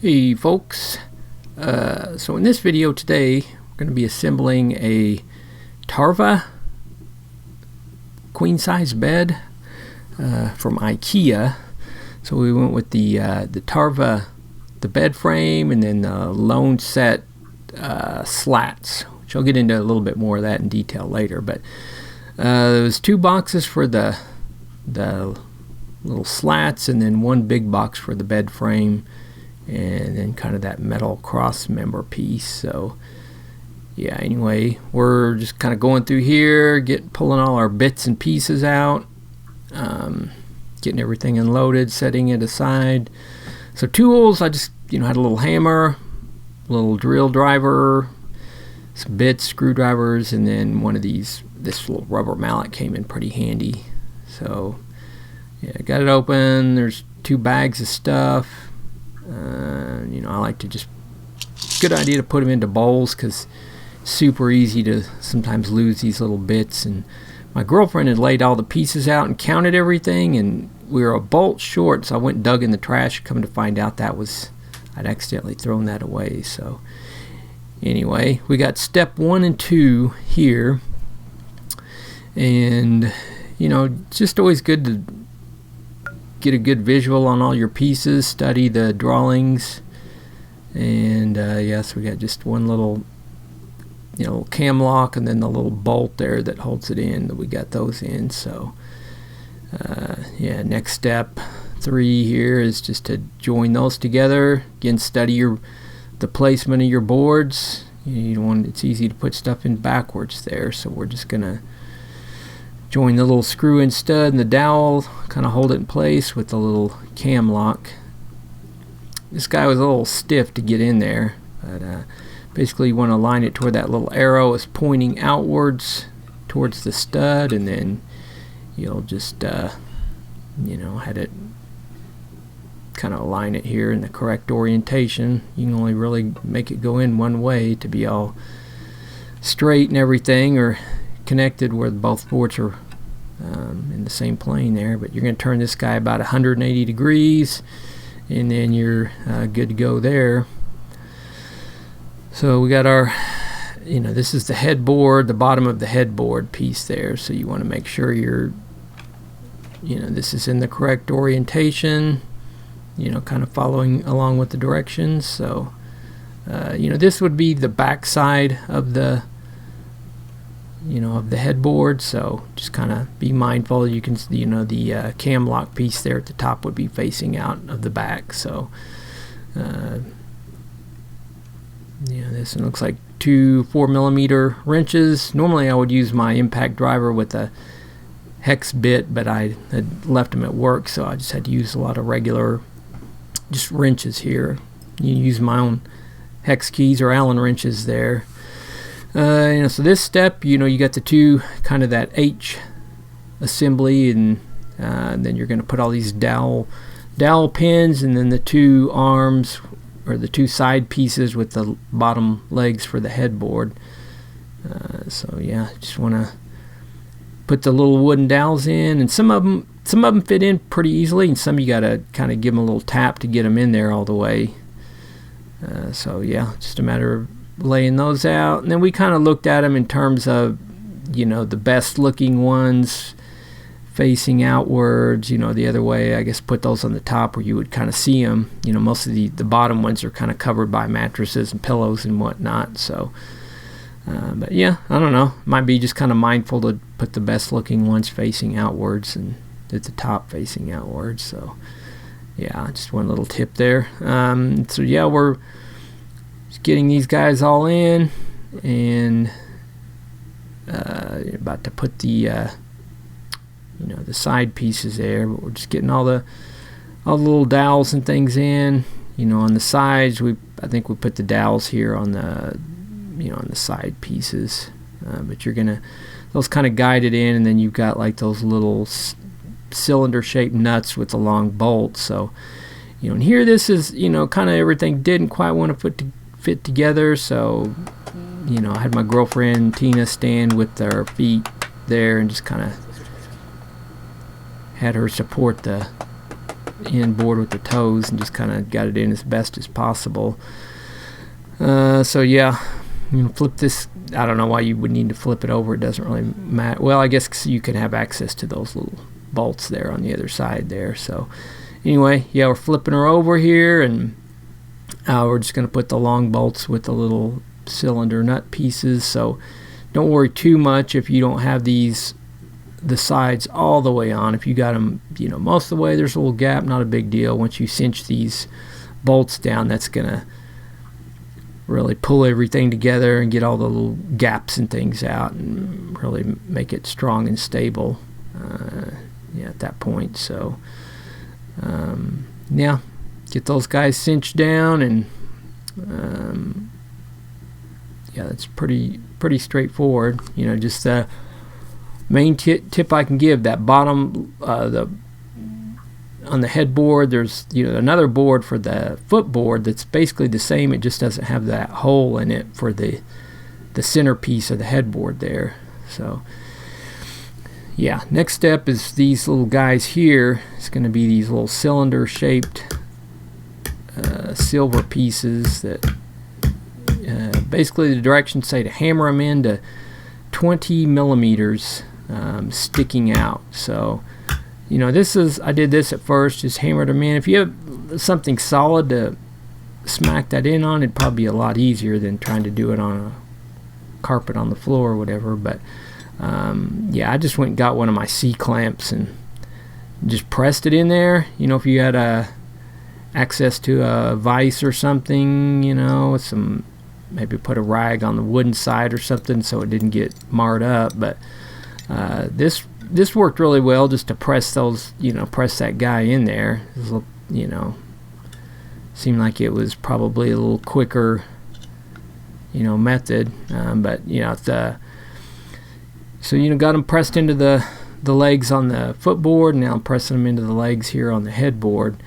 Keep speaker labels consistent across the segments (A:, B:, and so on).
A: Hey folks, so in this video today we're going to be assembling a Tarva queen size bed from IKEA. So we went with the Tarva, the bed frame, and then the Lönset slats, which I'll get into a little bit more of that in detail later. But there was 2 boxes for the little slats, and then 1 big box for the bed frame, and then kind of that metal cross member piece. So yeah, anyway, we're just kind of going through here, pulling all our bits and pieces out, getting everything unloaded, setting it aside. So tools, I just had a little hammer, a little drill driver, some bits, screwdrivers, and then this little rubber mallet came in pretty handy. So yeah, got it open. There's 2 bags of stuff. I like to good idea to put them into bowls, because it's super easy to sometimes lose these little bits. And my girlfriend had laid all the pieces out and counted everything, and we were a bolt short, so I went and dug in the trash, come to find out I'd accidentally thrown that away. So anyway, we got step 1 and 2 here, and it's just always good to get a good visual on all your pieces, study the drawings. And yes, we got just one little cam lock, and then the little bolt there that holds it in, that we got those in. So yeah, next step 3 here is just to join those together. Again, study the placement of your boards. It's easy to put stuff in backwards there, so we're just gonna join the little screw in stud and the dowel, kind of hold it in place with the little cam lock. This guy was a little stiff to get in there, but basically you want to align it to where that little arrow is pointing outwards towards the stud, and then you'll just had it kind of align it here in the correct orientation. You can only really make it go in one way to be all straight and everything, or connected where both boards are in the same plane there. But you're going to turn this guy about 180 degrees, and then you're good to go there. So we got our this is the headboard, the bottom of the headboard piece there, so you want to make sure this is in the correct orientation, kind of following along with the directions. So this would be the back side of the of the headboard, so just kind of be mindful. You can the cam lock piece there at the top would be facing out of the back. So this one looks like 2 4mm wrenches. Normally I would use my impact driver with a hex bit, but I had left them at work, so I just had to use a lot of regular just wrenches here. You use my own hex keys or Allen wrenches there. So this step, you got the 2 kind of that H assembly, and then you're going to put all these dowel pins, and then the 2 arms, or the 2 side pieces with the bottom legs for the headboard. So yeah, just want to put the little wooden dowels in, and some of them fit in pretty easily, and some you got to kind of give them a little tap to get them in there all the way. So yeah, just a matter of laying those out. And then we kind of looked at them in terms of the best looking ones facing outwards, the other way. I guess put those on the top where you would kind of see them. Most of the bottom ones are kind of covered by mattresses and pillows and whatnot. So but yeah, I don't know, might be just kind of mindful to put the best looking ones facing outwards and at the top facing outwards. So yeah, just one little tip there. So yeah, we're getting these guys all in, and about to put the the side pieces there, but we're just getting all the little dowels and things in. On the sides, I think we put the dowels here on the on the side pieces, but you're gonna those kind of guide it in, and then you've got like those little cylinder shaped nuts with the long bolts. So and here this is kind of everything didn't quite want to fit together, so I had my girlfriend Tina stand with her feet there and just kind of had her support the end board with the toes and just kind of got it in as best as possible. So yeah, flip this. I don't know why you would need to flip it over. It doesn't really matter. Well, I guess you can have access to those little bolts there on the other side there. So anyway, yeah, we're flipping her over here, and we're just going to put the long bolts with the little cylinder nut pieces. So don't worry too much if you don't have the sides all the way on. If you got them, most of the way, there's a little gap, not a big deal. Once you cinch these bolts down, that's going to really pull everything together and get all the little gaps and things out and really make it strong and stable at that point. So yeah, get those guys cinched down, and yeah, that's pretty straightforward. Just the main tip I can give, that bottom on the headboard, there's another board for the footboard that's basically the same. It just doesn't have that hole in it for the centerpiece of the headboard there. So yeah, next step is these little guys here. It's going to be these little cylinder shaped silver pieces that basically the directions say to hammer them into 20 millimeters sticking out. So I did this at first, just hammered them in. If you have something solid to smack that in on, it'd probably be a lot easier than trying to do it on a carpet on the floor or whatever. But yeah, I just went and got one of my C-clamps and just pressed it in there. If you had access to a vise or something, with some, maybe put a rag on the wooden side or something so it didn't get marred up. But this worked really well, just to press those, press that guy in there. Seemed like it was probably a little quicker, method. But so got them pressed into the legs on the footboard. Now I'm pressing them into the legs here on the headboard.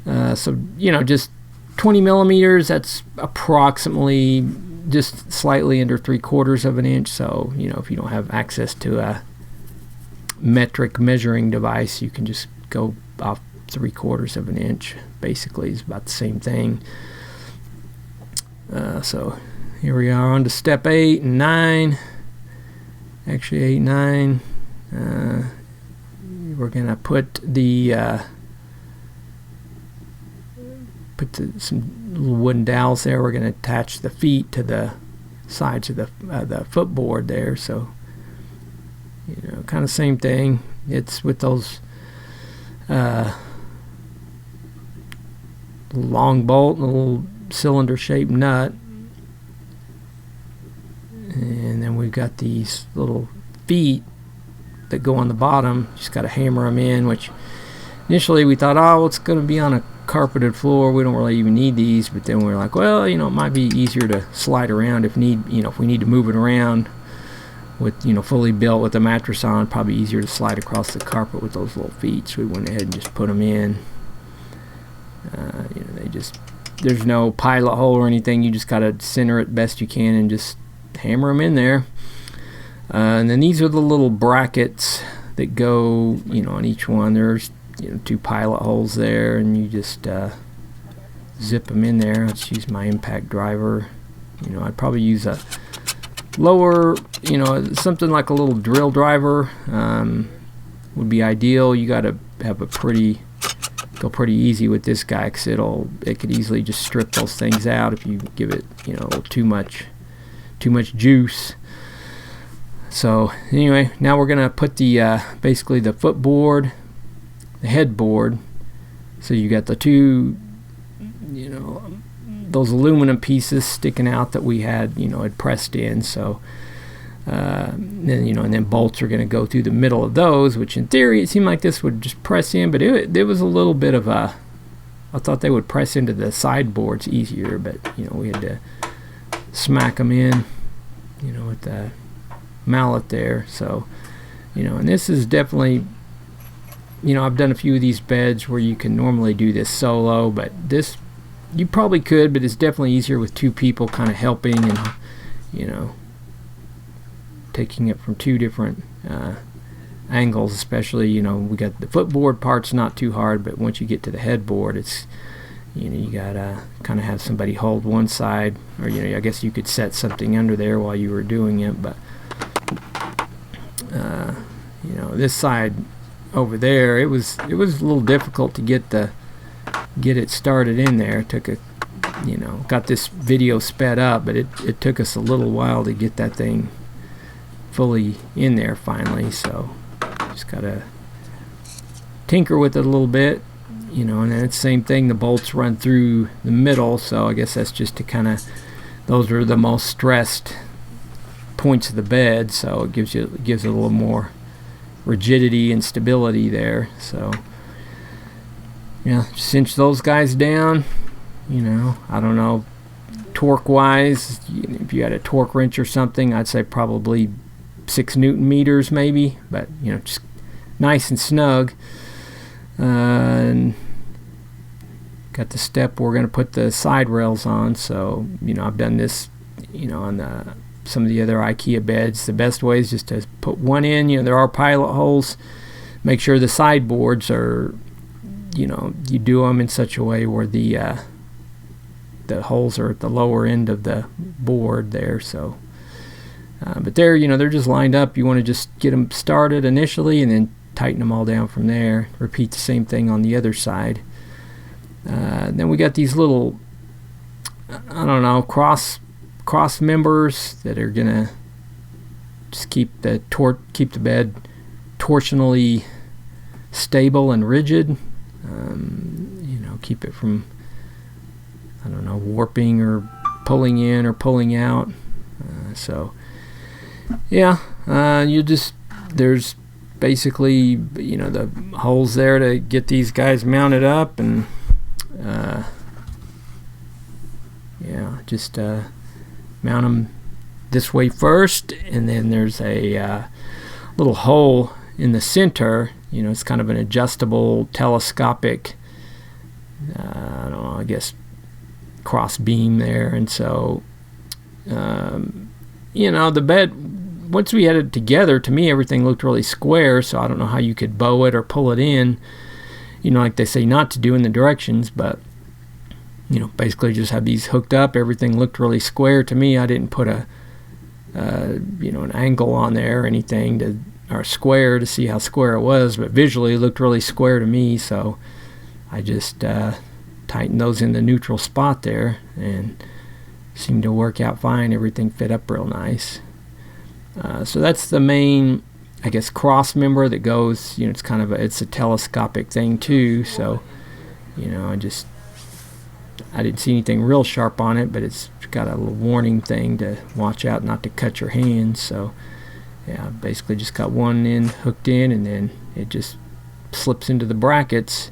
A: So just 20 millimeters. That's approximately just slightly under 3/4 of an inch. So if you don't have access to a metric measuring device, you can just go off 3/4 of an inch. Basically, it's about the same thing. So here we are on to step 8 and 9. Actually 8 and 9. We're gonna put some little wooden dowels there. We're gonna attach the feet to the sides of the footboard there. So kind of same thing. It's with those long bolt and a little cylinder shaped nut, and then we've got these little feet that go on the bottom. Just got to hammer them in, which initially we thought, oh, it's going to be on a carpeted floor, we don't really even need these. But then we're like, well, it might be easier to slide around if we need to move it around with fully built with the mattress on. Probably easier to slide across the carpet with those little feet. So we went ahead and just put them in. There's no pilot hole or anything. You just gotta center it best you can and just hammer them in there. And then these are the little brackets that go on each one. There's 2 pilot holes there, and you just zip them in there. Let's use my impact driver. I'd probably use a lower, something like a little drill driver would be ideal. You got to have go pretty easy with this guy, because it could easily just strip those things out if you give it a little too much juice. So anyway, now we're gonna put the basically the footboard, the headboard. So you got the 2 those aluminum pieces sticking out that we had had pressed in. So then and then bolts are going to go through the middle of those, which in theory it seemed like this would just press in, but it was a little bit of I thought they would press into the sideboards easier, but we had to smack them in with the mallet there. So and this is definitely I've done a few of these beds where you can normally do this solo, but this you probably could, but it's definitely easier with 2 people kind of helping and taking it from 2 different angles, especially, you know, we got the footboard part's not too hard, but once you get to the headboard, it's, you know, you gotta kind of have somebody hold one side, or, you know, I guess you could set something under there while you were doing it, but you know, this side over there, it was a little difficult to get it started in there. It took a, you know, got this video sped up, but it took us a little while to get that thing fully in there finally, so just gotta tinker with it a little bit, you know. And then it's the same thing, the bolts run through the middle, so I guess that's just to kind of, those are the most stressed points of the bed, so it gives it a little more rigidity and stability there. So yeah, cinch those guys down. You know, I don't know, torque wise, if you had a torque wrench or something, I'd say probably 6 Newton meters maybe, but you know, just nice and snug. And got the step we're going to put the side rails on, so you know, I've done this, you know, on some of the other IKEA beds. The best way is just to put one in. You know, there are pilot holes. Make sure the sideboards are, you know, you do them in such a way where the holes are at the lower end of the board there. So but they're, you know, they're just lined up. You want to just get them started initially and then tighten them all down from there. Repeat the same thing on the other side. Then we got these little, I don't know, cross members that are gonna just keep the bed torsionally stable and rigid. You know, keep it from, I don't know, warping or pulling in or pulling out. So yeah, there's basically, you know, the holes there to get these guys mounted up, and yeah, just mount them this way first, and then there's a little hole in the center. You know, it's kind of an adjustable telescopic, I don't know, I guess cross beam there. And so you know, the bed, once we had it together, to me everything looked really square, so I don't know how you could bow it or pull it in, you know, like they say not to do in the directions. But you know, basically just have these hooked up. Everything looked really square to me. I didn't put a you know, an angle on there or anything or square to see how square it was, but visually it looked really square to me, so I just tightened those in the neutral spot there, and seemed to work out fine. Everything fit up real nice. So that's the main, I guess, cross member that goes, you know, it's kind of it's a telescopic thing too, so you know, I didn't see anything real sharp on it, but it's got a little warning thing to watch out not to cut your hands. So yeah, basically just got one end hooked in, and then it just slips into the brackets.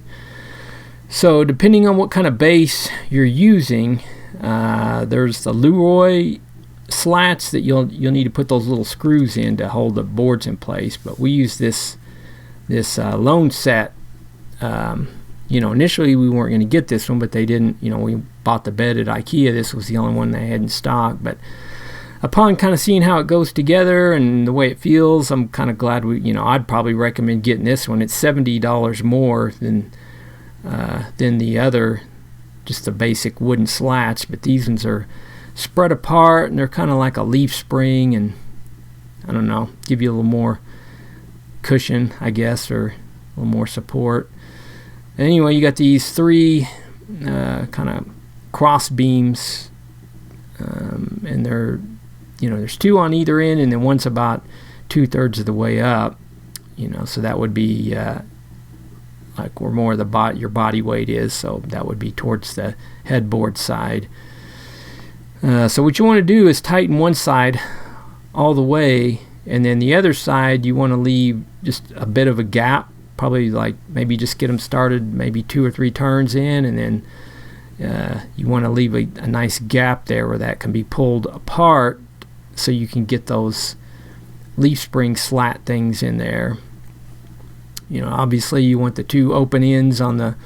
A: So depending on what kind of base you're using, there's the Leroy slats that you'll need to put those little screws in to hold the boards in place. But we use this Lönset. You know, initially we weren't going to get this one, but they didn't, you know, we bought the bed at IKEA. This was the only one they had in stock. But upon kind of seeing how it goes together and the way it feels, I'm kind of glad you know, I'd probably recommend getting this one. It's $70 more than the other, just the basic wooden slats. But these ones are spread apart, and they're kind of like a leaf spring, and I don't know, give you a little more cushion, I guess, or a little more support. Anyway, you got these 3 kind of cross beams, and they're, you know, there's 2 on either end, and then one's about 2/3 of the way up, you know, so that would be like where more of the your body weight is, so that would be towards the headboard side. So what you want to do is tighten one side all the way, and then the other side you want to leave just a bit of a gap, probably like maybe just get them started maybe 2 or 3 turns in, and then you want to leave a nice gap there where that can be pulled apart so you can get those leaf spring slat things in there. You know, obviously you want the 2 open ends on the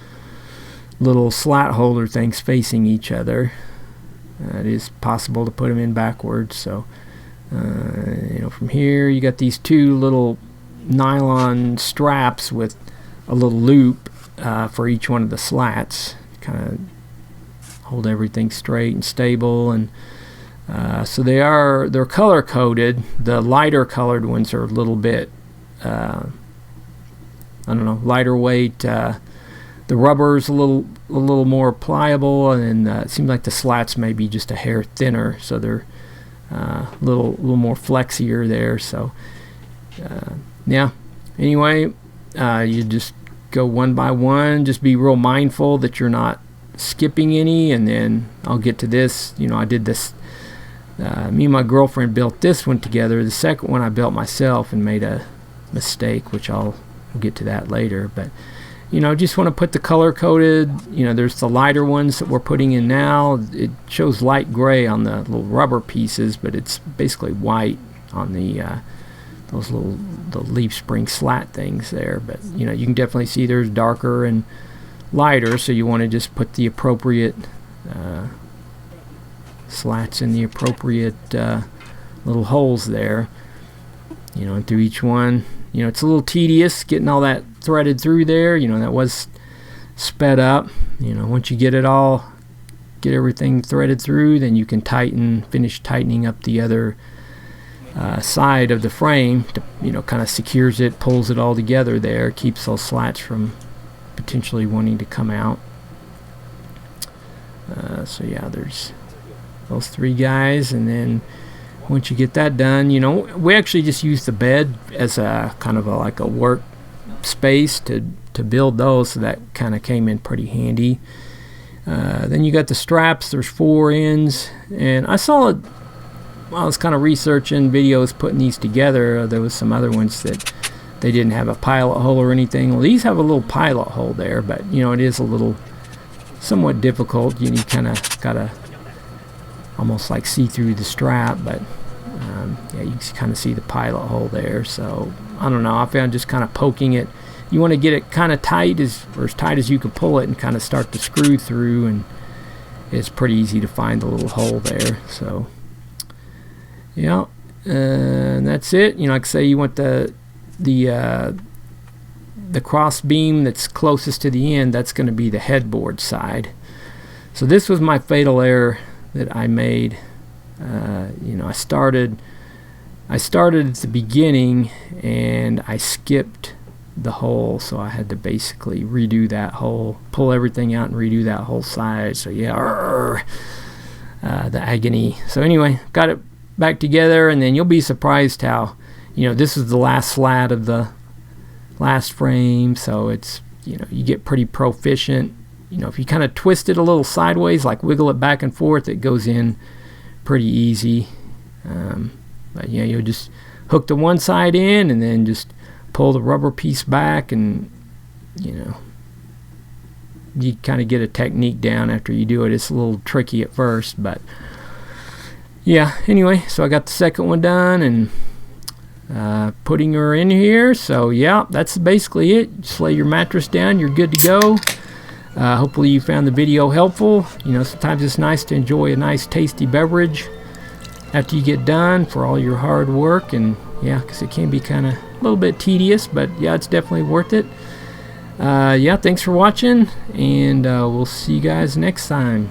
A: little slat holder things facing each other. It is possible to put them in backwards. So you know, from here you got these 2 little nylon straps with a little loop for each one of the slats, kind of hold everything straight and stable. And so they're color coded. The lighter colored ones are a little bit I don't know, lighter weight. The rubber's a little more pliable, and it seems like the slats may be just a hair thinner, so they're a little more flexier there. So yeah, anyway, you just go one by one. Just be real mindful that you're not skipping any. And then I'll get to this. I did this, me and my girlfriend built this one together. The second one I built myself and made a mistake, which we'll get to that later. But just want to put the color coded. There's the lighter ones that we're putting in now. It shows light gray on the little rubber pieces, but it's basically white on the the leaf spring slat things there. But you can definitely see there's darker and lighter, so you want to just put the appropriate slats in the appropriate little holes there, and through each one. It's a little tedious getting all that threaded through there. That was sped up. Once you get everything threaded through, then you can finish tightening up the other side of the frame to, kind of secures it, pulls it all together there, keeps those slats from potentially wanting to come out. So yeah, there's those three guys. And then once you get that done, we actually just use the bed as a kind of like a work space to build those, so that kind of came in pretty handy. Then you got the straps. There's 4 ends, and I saw it while I was kind of researching videos putting these together. There was some other ones that they didn't have a pilot hole or anything. Well, these have a little pilot hole there, but it is a little somewhat difficult. You kind of gotta almost like see through the strap, but yeah, you can kind of see the pilot hole there. So I don't know, I found just kind of poking it, you want to get it kind of tight, as tight as you can pull it, and kind of start to screw through, and it's pretty easy to find the little hole there. So yeah, and that's it. Like I say, you want the cross beam that's closest to the end. That's going to be the headboard side. So this was my fatal error that I made. I started at the beginning and I skipped the hole, so I had to basically redo that hole, pull everything out and redo that whole side. So yeah, the agony. So anyway, got it back together, and then you'll be surprised how this is the last slat of the last frame, so it's you get pretty proficient. If you kind of twist it a little sideways, like wiggle it back and forth, it goes in pretty easy. But yeah, you'll just hook the one side in and then just pull the rubber piece back, and you kind of get a technique down after you do it. It's a little tricky at first, but yeah, anyway, so I got the second one done and putting her in here. So yeah, that's basically it. Just lay your mattress down, you're good to go. Hopefully you found the video helpful. Sometimes it's nice to enjoy a nice tasty beverage after you get done for all your hard work. And yeah, because it can be kind of a little bit tedious, but yeah, it's definitely worth it. Yeah, thanks for watching, and we'll see you guys next time.